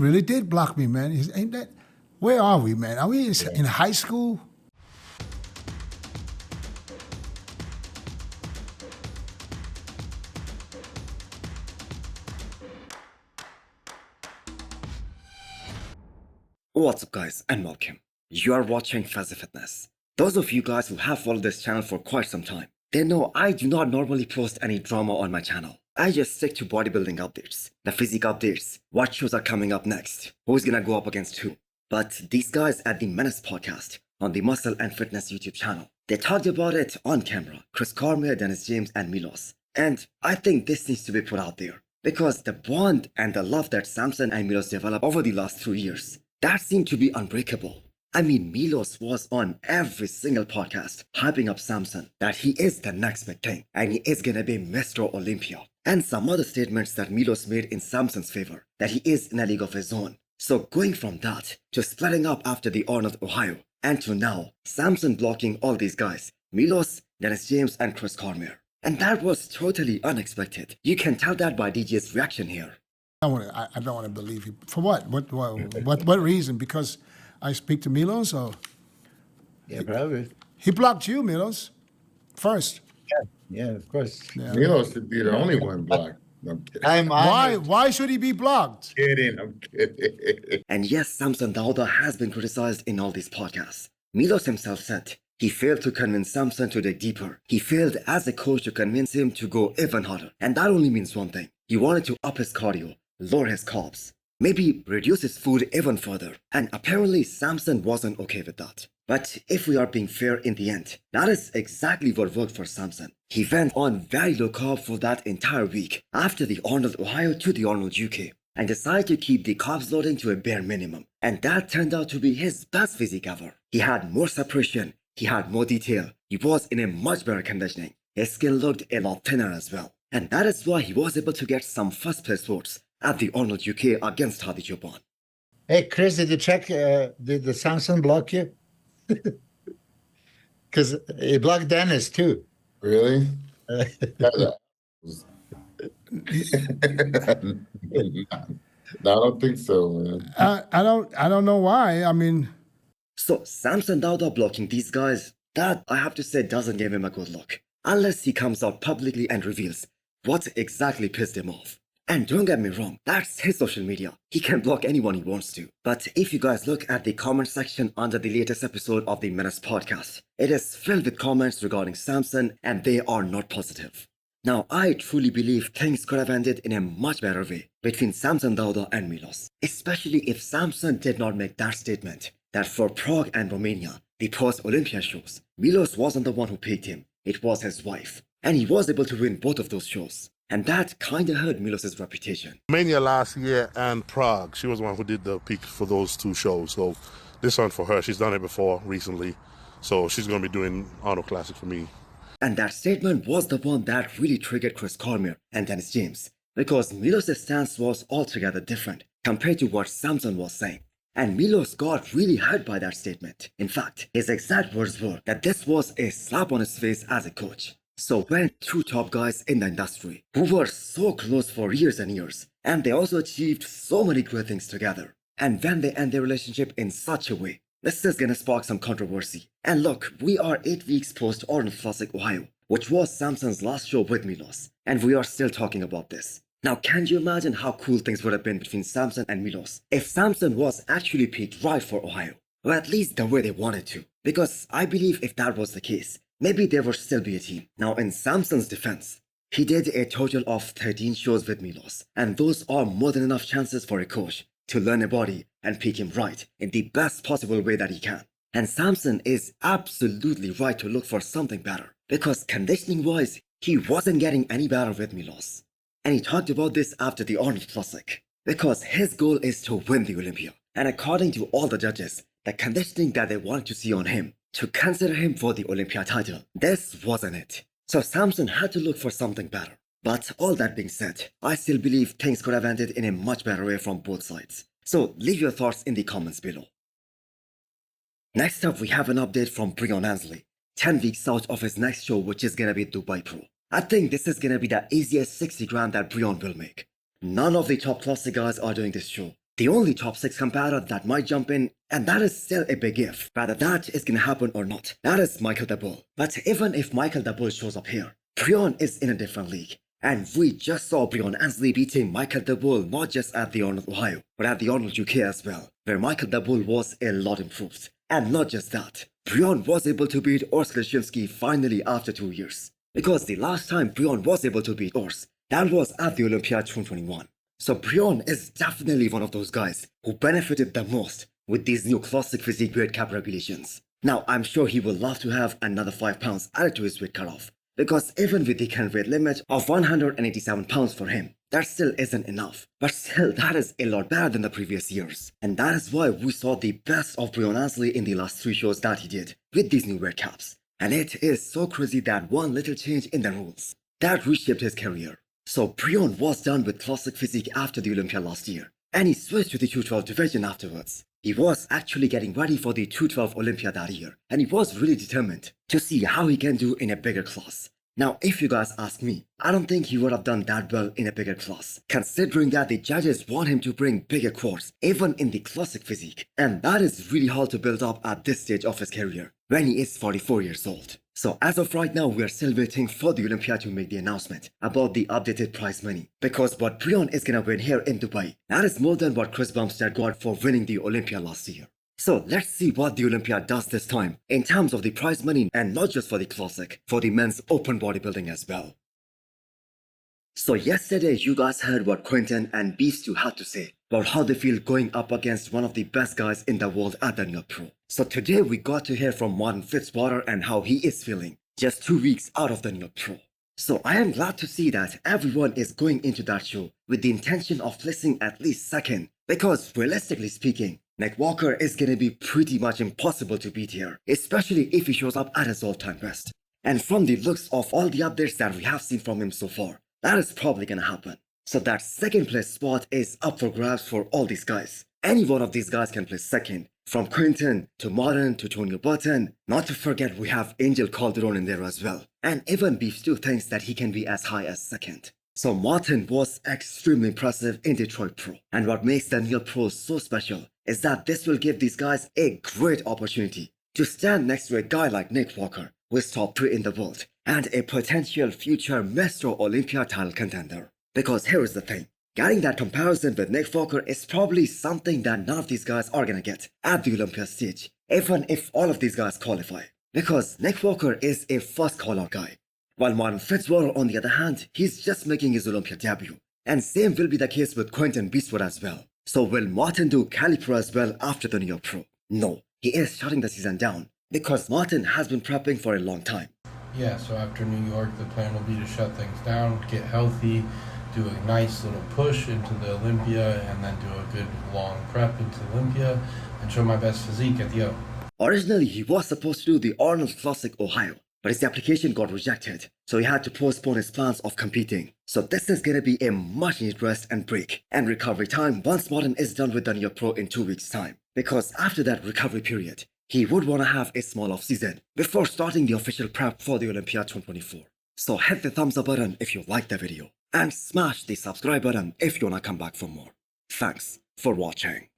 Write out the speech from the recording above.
Really did block me, man. Ain't that? Where are we, man? Are we in high school? What's up guys and welcome. You are watching Fazi Fitness. Those of you guys who have followed this channel for quite some time, they know I do not normally post any drama on my channel. I just stick to bodybuilding updates, the physique updates, what shows are coming up next, who's gonna go up against who. But these guys at the Menace podcast on the Muscle and Fitness YouTube channel, they talked about it on camera, Chris Cormier, Dennis James and Milos. And I think this needs to be put out there because the bond and the love that Samson and Milos developed over the last 2 years, that seemed to be unbreakable. I mean, Milos was on every single podcast hyping up Samson, that he is the next big thing and he is gonna be Mr. Olympia. And some other statements that Milos made in Samson's favor, that he is in a league of his own. So going from that to splitting up after the Arnold, Ohio, and to now, Samson blocking all these guys, Milos, Dennis James and Chris Cormier. And that was totally unexpected. You can tell that by DJ's reaction here. I don't want to believe you. For what? What reason? Because I speak to Milos, or Yeah, probably. he blocked you, Milos, first. Yeah, of course. Yeah. Milos should be the only one blocked. I'm kidding. I'm honored. Why should he be blocked? I'm kidding. And yes, Samson Dauda has been criticized in all these podcasts. Milos himself said he failed to convince Samson to dig deeper. He failed as a coach to convince him to go even harder. And that only means one thing. He wanted to up his cardio, lower his carbs, maybe reduce his food even further. And apparently Samson wasn't okay with that. But if we are being fair in the end, that is exactly what worked for Samson. He went on very low carb for that entire week after the Arnold, Ohio to the Arnold, UK, and decided to keep the carbs loading to a bare minimum. And that turned out to be his best physique ever. He had more separation, he had more detail, he was in a much better conditioning. His skin looked a lot thinner as well. And that is why he was able to get some first place votes at the Arnold, UK against Hadi Chopin. Hey, Chris, did you check? Did the Samson block you? Because he blocked Dennis too. Really? No, I don't think so, man. I don't know why. I mean, So Samson Dauda blocking these guys, that I have to say doesn't give him a good look. Unless he comes out publicly and reveals what exactly pissed him off. And don't get me wrong, that's his social media. He can block anyone he wants to. But if you guys look at the comment section under the latest episode of the Menace podcast, it is filled with comments regarding Samson and they are not positive. Now, I truly believe things could have ended in a much better way between Samson Dauda and Milos. Especially if Samson did not make that statement that for Prague and Romania, the post-Olympia shows, Milos wasn't the one who picked him, it was his wife. And he was able to win both of those shows. And that kinda hurt Milos' reputation. Romania last year and Prague. She was the one who did the peak for those two shows. So this one for her. She's done it before recently. So she's going to be doing Arnold Classic for me. And that statement was the one that really triggered Chris Cormier and Dennis James. Because Milos' stance was altogether different compared to what Samson was saying. And Milos got really hurt by that statement. In fact, his exact words were that this was a slap on his face as a coach. So when two top guys in the industry, who were so close for years and years, and they also achieved so many great things together, and when they end their relationship in such a way, this is gonna spark some controversy. And look, we are 8 weeks post Arnold Classic Ohio, which was Samson's last show with Milos, and we are still talking about this. Now, can you imagine how cool things would have been between Samson and Milos if Samson was actually picked right for Ohio? Or at least the way they wanted to. Because I believe if that was the case, maybe there would still be a team. Now, in Samson's defense, he did a total of 13 shows with Milos, and those are more than enough chances for a coach to learn a body and pick him right in the best possible way that he can. And Samson is absolutely right to look for something better, because conditioning-wise, he wasn't getting any better with Milos. And he talked about this after the Arnold Classic, because his goal is to win the Olympia. And according to all the judges, the conditioning that they wanted to see on him, to consider him for the Olympia title, this wasn't it. So Samson had to look for something better. But all that being said, I still believe things could have ended in a much better way from both sides. So leave your thoughts in the comments below. Next up, we have an update from Breon Ansley, 10 weeks out of his next show, which is gonna be Dubai Pro. I think this is gonna be the easiest 60 grand that Breon will make. None of the top classic guys are doing this show. The only top 6 competitor that might jump in, and that is still a big if, whether that is gonna happen or not, that is Michael Daboul. But even if Michael Daboul shows up here, Breon is in a different league. And we just saw Breon Ansley beating Michael Daboul not just at the Arnold Ohio, but at the Arnold UK as well, where Michael Daboul was a lot improved. And not just that, Breon was able to beat Urs Krzyzewski finally after 2 years. Because the last time Breon was able to beat Urs, that was at the Olympia 2021. So Breon is definitely one of those guys who benefited the most with these new classic physique weight cap regulations. Now I'm sure he will love to have another 5 pounds added to his weight cutoff, because even with the current weight limit of 187 pounds for him, that still isn't enough. But still, that is a lot better than the previous years. And that is why we saw the best of Breon Ansley in the last 3 shows that he did with these new weight caps. And it is so crazy that one little change in the rules that reshaped his career. So Breon was done with classic physique after the Olympia last year, and he switched to the 212 division afterwards. He was actually getting ready for the 212 Olympia that year, and he was really determined to see how he can do in a bigger class. Now, if you guys ask me, I don't think he would have done that well in a bigger class, considering that the judges want him to bring bigger quads, even in the classic physique. And that is really hard to build up at this stage of his career, when he is 44 years old. So as of right now, we are still waiting for the Olympia to make the announcement about the updated prize money. Because what Breon is gonna win here in Dubai, that is more than what Chris Bumstead got for winning the Olympia last year. So let's see what the Olympia does this time in terms of the prize money, and not just for the classic, for the men's open bodybuilding as well. So yesterday you guys heard what Quentin and Beast 2 had to say about how they feel going up against one of the best guys in the world at the New York Pro. So today we got to hear from Martin-Fitzwater and how he is feeling just 2 weeks out of the New York Pro. So I am glad to see that everyone is going into that show with the intention of placing at least second, because realistically speaking, Nick Walker is gonna be pretty much impossible to beat here, especially if he shows up at his all-time best. And from the looks of all the updates that we have seen from him so far, that is probably gonna happen. So that second place spot is up for grabs for all these guys. Any one of these guys can place second, from Quentin to Martin to Tony Button. Not to forget we have Angel Calderon in there as well. And even Beef 2 thinks that he can be as high as second. So Martin was extremely impressive in Detroit Pro. And what makes the New York Pro so special is that this will give these guys a great opportunity to stand next to a guy like Nick Walker, who is top 3 in the world, and a potential future Mr. Olympia title contender. Because here is the thing, getting that comparison with Nick Walker is probably something that none of these guys are gonna get at the Olympia stage, even if all of these guys qualify. Because Nick Walker is a first call-out guy, while Martin-Fitzwater on the other hand, he's just making his Olympia debut. And same will be the case with Quentin Beastwood as well. So will Martin do Cali Pro as well after the New York Pro? No, he is shutting the season down, because Martin has been prepping for a long time. Yeah, so after New York, the plan will be to shut things down, get healthy, do a nice little push into the Olympia, and then do a good long prep into Olympia, and show my best physique at the O. Originally, he was supposed to do the Arnold Classic Ohio, but his application got rejected, so he had to postpone his plans of competing. So this is gonna be a much needed rest and break and recovery time once Martin is done with the New York Pro in 2 weeks' time. Because after that recovery period, he would want to have a small off season before starting the official prep for the Olympia 2024. So hit the thumbs up button if you liked the video, and smash the subscribe button if you wanna come back for more. Thanks for watching.